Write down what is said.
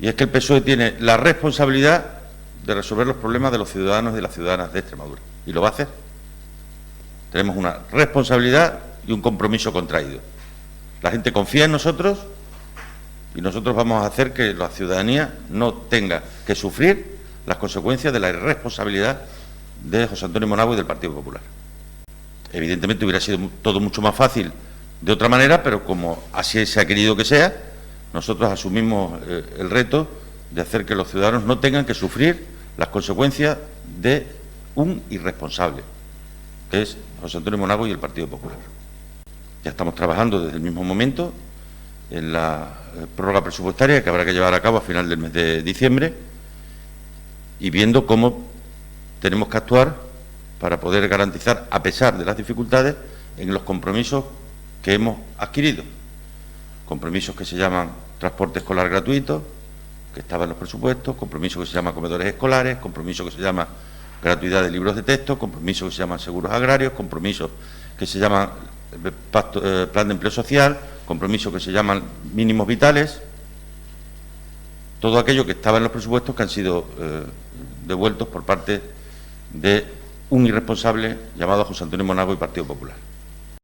Y es que el PSOE tiene la responsabilidad de resolver los problemas de los ciudadanos y de las ciudadanas de Extremadura. Y lo va a hacer. Tenemos una responsabilidad y un compromiso contraído. La gente confía en nosotros y nosotros vamos a hacer que la ciudadanía no tenga que sufrir las consecuencias de la irresponsabilidad de José Antonio Monagua y del Partido Popular. Evidentemente hubiera sido todo mucho más fácil de otra manera, pero como así se ha querido que sea, nosotros asumimos el reto de hacer que los ciudadanos no tengan que sufrir las consecuencias de un irresponsable, que es José Antonio Monagua y el Partido Popular. Ya estamos trabajando desde el mismo momento en la prórroga presupuestaria que habrá que llevar a cabo a final del mes de diciembre y viendo cómo tenemos que actuar para poder garantizar, a pesar de las dificultades, en los compromisos que hemos adquirido. Compromisos que se llaman transporte escolar gratuito, que estaba en los presupuestos, compromisos que se llaman comedores escolares, compromisos que se llaman gratuidad de libros de texto, compromisos que se llaman seguros agrarios, compromisos que se llaman plan de empleo social, compromisos que se llaman mínimos vitales, todo aquello que estaba en los presupuestos que han sido devueltos por parte de un irresponsable llamado José Antonio Monagua y Partido Popular.